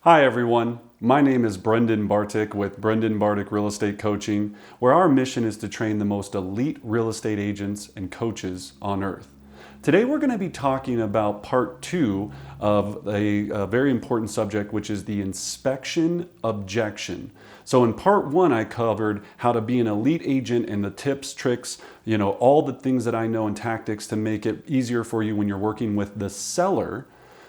Hi everyone, my name is Brendan Bartic with Brendan Bartic Real Estate Coaching, where our mission is to train the most elite real estate agents and coaches on earth. Today we're going to be talking about part 2 of a very important subject, which is the inspection objection. So in part 1 I covered how to be an elite agent and the tips, tricks, all the things that I know and tactics to make it easier for you when you're working with the seller.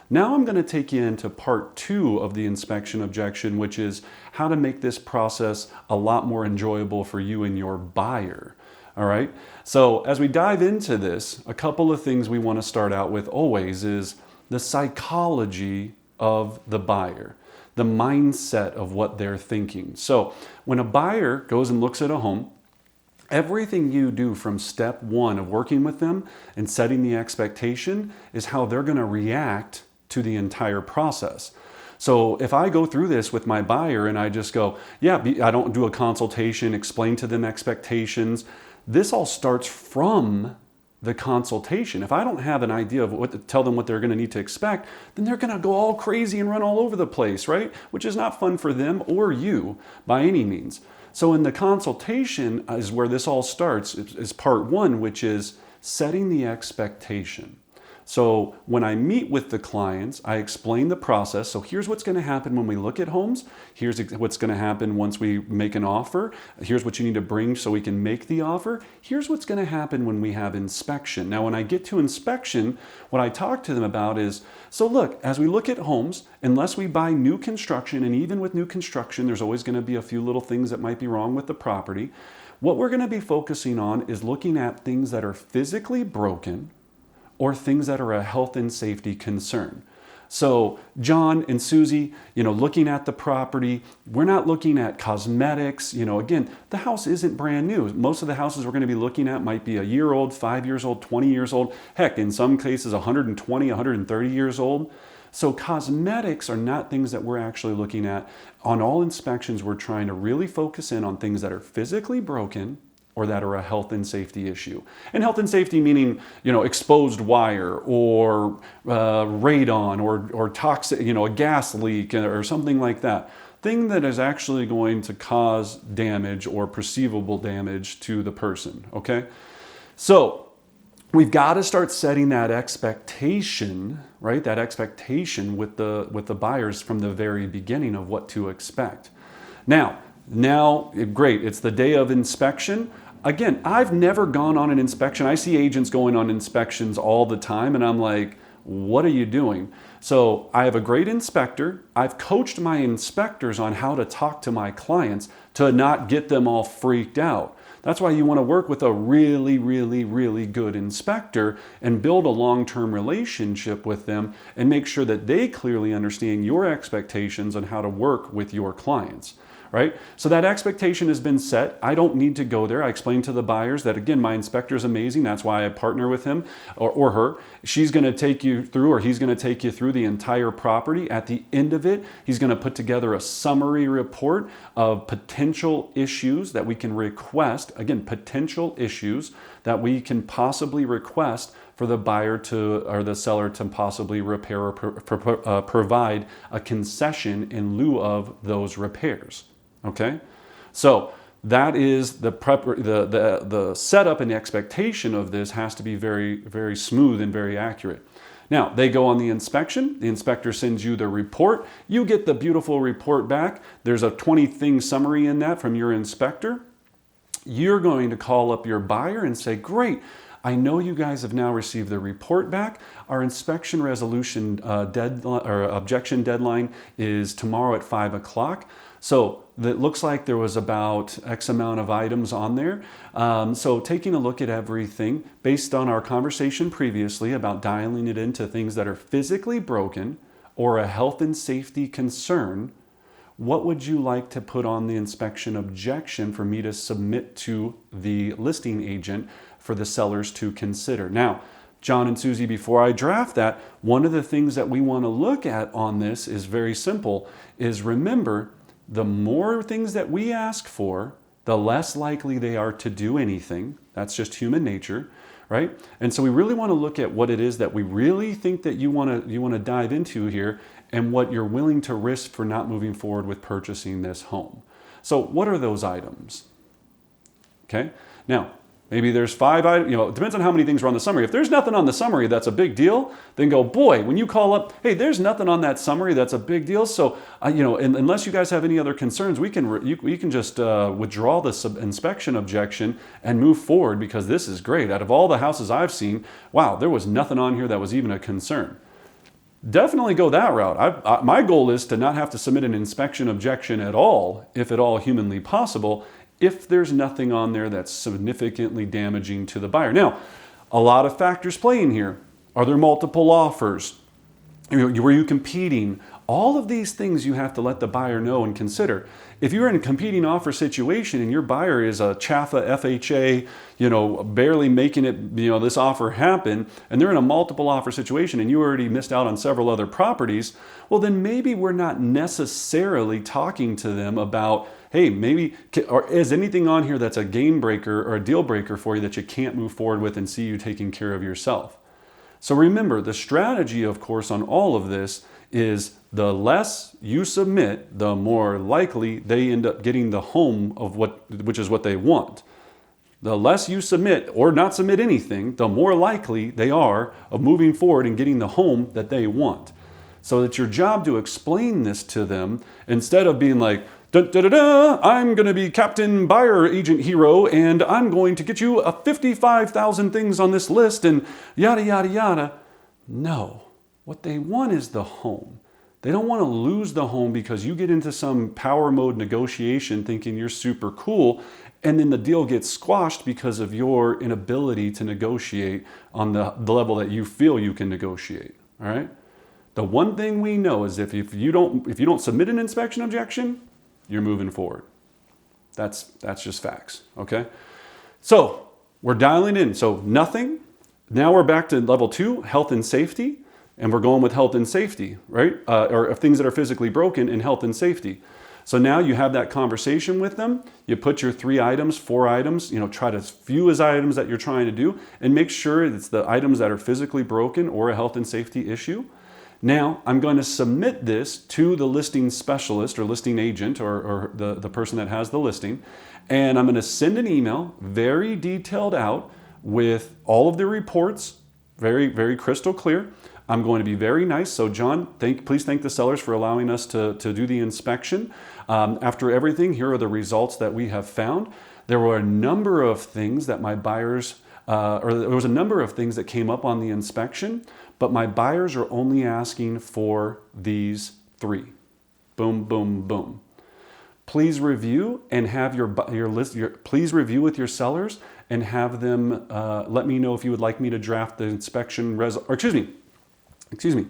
Now I'm going to take you into part 2 of the inspection objection, which is how to make this process a lot more enjoyable for you and your buyer. All right. So as we dive into this, a couple of things we want to start out with always is the psychology of the buyer, the mindset of what they're thinking. So when a buyer goes and looks at a home, everything you do from step 1 of working with them and setting the expectation is how they're going to react to the entire process. So if I go through this with my buyer and I just go, I don't do a consultation, explain to them expectations, this all starts from the consultation. If I don't have an idea of what to tell them what they're going to need to expect, then they're going to go all crazy and run all over the place, right? Which is not fun for them or you by any means. So in the consultation is where this all starts, is part 1, which is setting the expectation. So when I meet with the clients, I explain the process. So here's what's going to happen when we look at homes. Here's what's going to happen once we make an offer. Here's what you need to bring so we can make the offer. Here's what's going to happen when we have inspection. Now, when I get to inspection, what I talk to them about is, so look, as we look at homes, unless we buy new construction, and even with new construction, there's always going to be a few little things that might be wrong with the property. What we're going to be focusing on is looking at things that are physically broken, or things that are a health and safety concern. So John and Susie, looking at the property, we're not looking at cosmetics. Again, the house isn't brand new. Most of the houses we're going to be looking at might be a year old, 5 years old, 20 years old. Heck, in some cases, 120, 130 years old. So cosmetics are not things that we're actually looking at. On all inspections, we're trying to really focus in on things that are physically broken, or that are a health and safety issue. And health and safety meaning, exposed wire or radon or toxic, a gas leak or something like that. Thing that is actually going to cause damage or perceivable damage to the person, okay? So we've got to start setting that expectation, right? That expectation with the buyers from the very beginning of what to expect. Now, great, it's the day of inspection. Again, I've never gone on an inspection. I see agents going on inspections all the time, and I'm like, what are you doing? So I have a great inspector. I've coached my inspectors on how to talk to my clients to not get them all freaked out. That's why you want to work with a really, really, really good inspector and build a long-term relationship with them and make sure that they clearly understand your expectations on how to work with your clients. Right? So that expectation has been set. I don't need to go there. I explained to the buyers that, again, my inspector is amazing. That's why I partner with him or her. She's going to take you through, or he's going to take you through the entire property. At the end of it, he's going to put together a summary report of potential issues that we can request. Again, potential issues that we can possibly request for the buyer or the seller to possibly repair or provide a concession in lieu of those repairs. Okay, so that is the setup and the expectation of this has to be very, very smooth and very accurate. Now, they go on the inspection. The inspector sends you the report. You get the beautiful report back. There's a 20-thing summary in that from your inspector. You're going to call up your buyer and say, great, I know you guys have now received the report back. Our inspection resolution deadline or objection deadline is tomorrow at 5 o'clock. So it looks like there was about X amount of items on there. So taking a look at everything based on our conversation previously about dialing it into things that are physically broken or a health and safety concern, what would you like to put on the inspection objection for me to submit to the listing agent for the sellers to consider? Now, John and Susie, before I draft that, one of the things that we want to look at on this is very simple, is remember, the more things that we ask for, the less likely they are to do anything. That's just human nature. right? And so we really want to look at what it is that we really think that you want to dive into here, and what you're willing to risk for not moving forward with purchasing this home. So what are those items? Okay, now maybe there's 5 items, it depends on how many things are on the summary. If there's nothing on the summary that's a big deal, then go, boy, when you call up, hey, there's nothing on that summary that's a big deal. So, unless you guys have any other concerns, we can just withdraw this inspection objection and move forward, because this is great. Out of all the houses I've seen, wow, there was nothing on here that was even a concern. Definitely go that route. My goal is to not have to submit an inspection objection at all, if at all humanly possible, if there's nothing on there that's significantly damaging to the buyer. Now, a lot of factors play in here. Are there multiple offers? Were you competing? All of these things you have to let the buyer know and consider. If you're in a competing offer situation and your buyer is a Chaffa FHA, barely making it, this offer happen, and they're in a multiple offer situation and you already missed out on several other properties, well, then maybe we're not necessarily talking to them about, hey, or is anything on here that's a game breaker or a deal breaker for you that you can't move forward with and see you taking care of yourself? So remember, the strategy, of course, on all of this is the less you submit, the more likely they end up getting the home of which is what they want. The less you submit or not submit anything, the more likely they are of moving forward and getting the home that they want. So it's your job to explain this to them instead of being like, I'm going to be Captain Buyer Agent Hero, and I'm going to get you 55,000 things on this list and yada, yada, yada. No, what they want is the home. They don't want to lose the home because you get into some power mode negotiation thinking you're super cool, and then the deal gets squashed because of your inability to negotiate on the level that you feel you can negotiate. All right? The one thing we know is if you don't submit an inspection objection, you're moving forward. That's just facts, okay? So we're dialing in. So nothing. Now we're back to level 2, health and safety, and we're going with health and safety, right? Or things that are physically broken in health and safety. So now you have that conversation with them. You put your 3 items, 4 items, try to few as items that you're trying to do, and make sure it's the items that are physically broken or a health and safety issue. Now, I'm going to submit this to the listing specialist or listing agent or the person that has the listing, and I'm going to send an email very detailed out with all of the reports, very, very crystal clear. I'm going to be very nice. So John, please thank the sellers for allowing us to do the inspection. After everything, here are the results that we have found. There were a number of things that my buyers, there was a number of things that came up on the inspection, but my buyers are only asking for these 3. Boom, boom, boom. Please review and have please review with your sellers and have them let me know if you would like me to draft the inspection excuse me.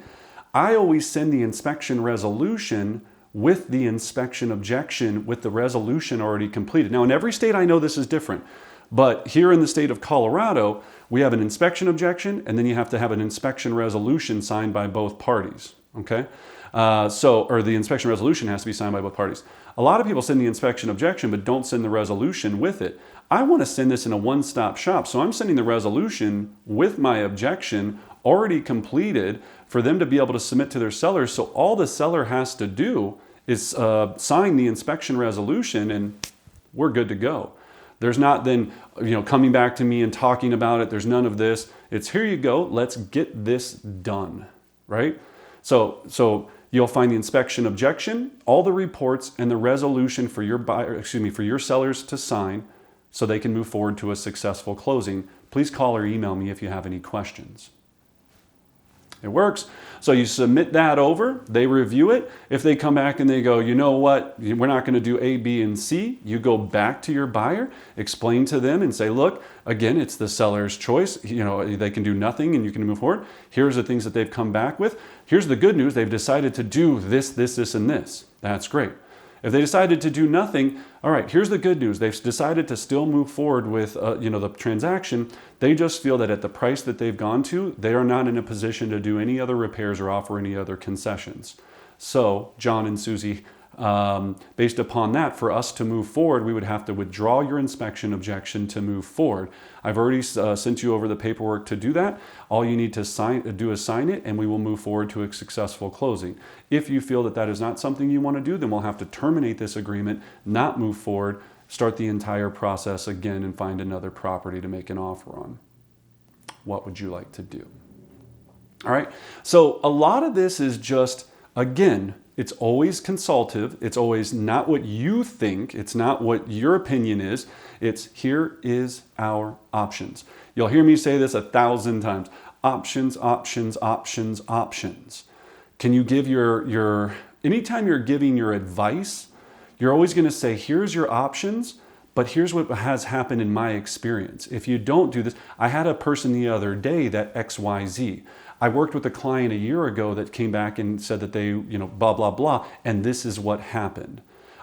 I always send the inspection resolution with the inspection objection with the resolution already completed. Now, in every state, I know this is different. But here in the state of Colorado, we have an inspection objection, and then you have to have an inspection resolution signed by both parties, okay? Or the inspection resolution has to be signed by both parties. A lot of people send the inspection objection, but don't send the resolution with it. I want to send this in a one-stop shop, so I'm sending the resolution with my objection already completed for them to be able to submit to their sellers. So all the seller has to do is sign the inspection resolution, and we're good to go. There's not then, coming back to me and talking about it. There's none of this. It's here you go. Let's get this done, right? So you'll find the inspection objection, all the reports, and the resolution for your sellers to sign so they can move forward to a successful closing. Please call or email me if you have any questions. It works. So you submit that over, they review it. If they come back and they go, you know what, we're not going to do A, B, and C, you go back to your buyer, explain to them and say, look, again, it's the seller's choice. They can do nothing and you can move forward. Here's the things that they've come back with. Here's the good news. They've decided to do this, this, this, and this. That's great. If they decided to do nothing, all right, here's the good news. They've decided to still move forward with the transaction. They just feel that at the price that they've gone to, they are not in a position to do any other repairs or offer any other concessions. So John and Susie Based upon that, for us to move forward, we would have to withdraw your inspection objection to move forward. I've already sent you over the paperwork to do that. All you need to do is sign it, and we will move forward to a successful closing. If you feel that that is not something you want to do, then we'll have to terminate this agreement, not move forward, start the entire process again, and find another property to make an offer on. What would you like to do? All right. So a lot of this is just, again, it's always consultative. It's always not what you think. It's not what your opinion is. It's here is our options. You'll hear me say this 1,000 times. Options, options, options, options. Can you give anytime you're giving your advice, you're always going to say, here's your options, but here's what has happened in my experience. If you don't do this, I had a person the other day that XYZ. I worked with a client a year ago that came back and said that they, blah, blah, blah, and this is what happened.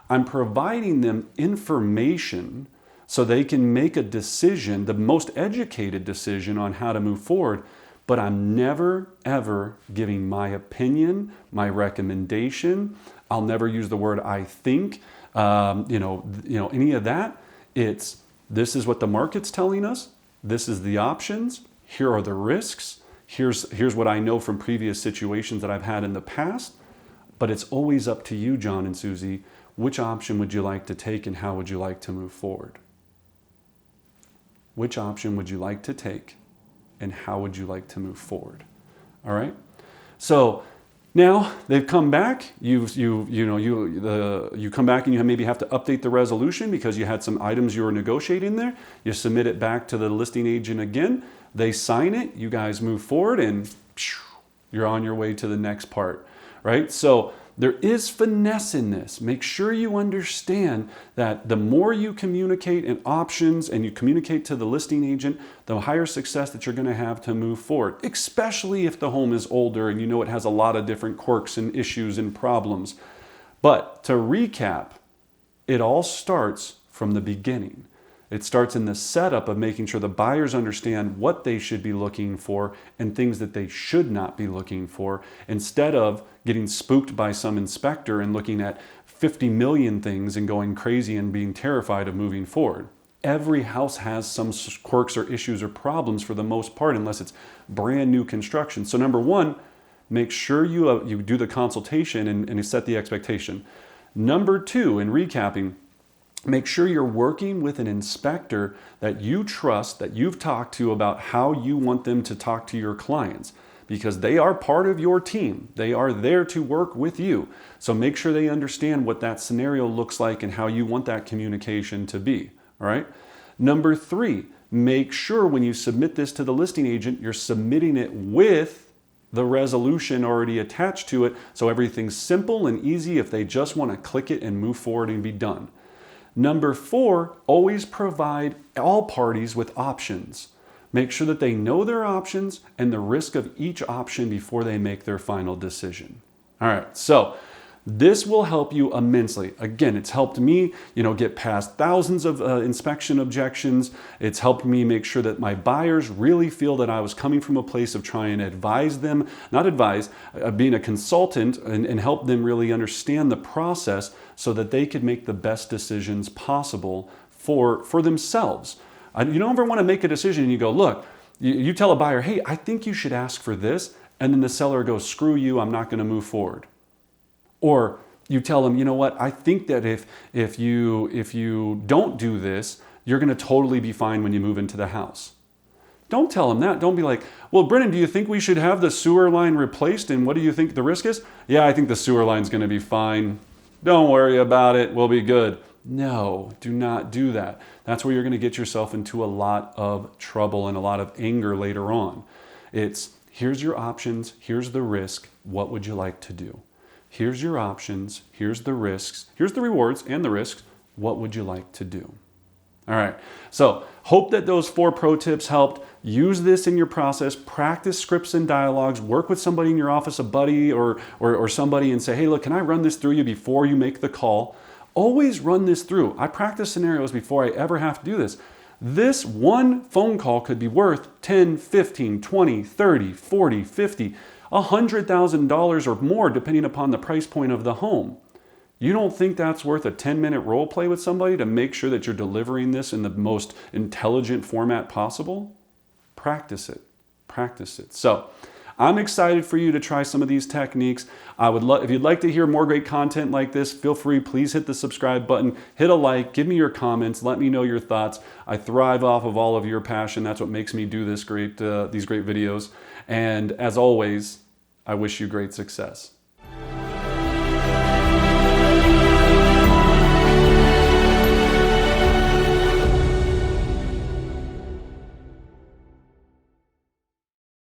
I'm providing them information so they can make a decision, the most educated decision on how to move forward, but I'm never, ever giving my opinion, my recommendation. I'll never use the word I think, any of that. It's, this is what the market's telling us. This is the options. Here are the risks. Here's what I know from previous situations that I've had in the past, but it's always up to you, John and Susie. Which option would you like to take and how would you like to move forward? Which option would you like to take and how would you like to move forward? All right. So now they've come back. You come back and you maybe have to update the resolution because you had some items you were negotiating there. You submit it back to the listing agent again. They sign it, you guys move forward, and you're on your way to the next part, right? So there is finesse in this. Make sure you understand that the more you communicate in options and you communicate to the listing agent, the higher success that you're going to have to move forward, especially if the home is older and it has a lot of different quirks and issues and problems. But to recap, it all starts from the beginning. It starts in the setup of making sure the buyers understand what they should be looking for and things that they should not be looking for, instead of getting spooked by some inspector and looking at 50 million things and going crazy and being terrified of moving forward. Every house has some quirks or issues or problems for the most part, unless it's brand new construction. So number one, make sure you do the consultation and you set the expectation. Number two, in recapping, make sure you're working with an inspector that you trust, that you've talked to about how you want them to talk to your clients, because they are part of your team. They are there to work with you. So make sure they understand what that scenario looks like and how you want that communication to be. All right. Number three, make sure when you submit this to the listing agent, you're submitting it with the resolution already attached to it, so everything's simple and easy if they just want to click it and move forward and be done. Number four, always provide all parties with options. Make sure that they know their options and the risk of each option before they make their final decision. All right, so this will help you immensely. Again, it's helped me, get past thousands of inspection objections. It's helped me make sure that my buyers really feel that I was coming from a place of trying to advise them, being a consultant and help them really understand the process so that they could make the best decisions possible for themselves. You don't ever want to make a decision and you go, look, you tell a buyer, hey, I think you should ask for this. And then the seller goes, screw you, I'm not going to move forward. Or you tell them, you know what, I think that if you don't do this, you're going to totally be fine when you move into the house. Don't tell them that. Don't be like, well, Brennan, do you think we should have the sewer line replaced? And what do you think the risk is? Yeah, I think the sewer line's going to be fine. Don't worry about it. We'll be good. No, do not do that. That's where you're going to get yourself into a lot of trouble and a lot of anger later on. It's, here's your options. Here's the risk. What would you like to do? Here's your options, here's the risks, here's the rewards and the risks. What would you like to do? All right, so hope that those 4 pro tips helped. Use this in your process, practice scripts and dialogues, work with somebody in your office, a buddy or somebody, and say, hey, look, can I run this through you before you make the call? Always run this through. I practice scenarios before I ever have to do this. This one phone call could be worth 10, 15, 20, 30, 40, 50, $100,000 or more, depending upon the price point of the home. You don't think that's worth a 10-minute role play with somebody to make sure that you're delivering this in the most intelligent format possible? Practice it. Practice it. So I'm excited for you to try some of these techniques. I would love, if you'd like to hear more great content like this, feel free, please hit the subscribe button, hit a like, give me your comments, let me know your thoughts. I thrive off of all of your passion. That's what makes me do these great videos. And as always, I wish you great success.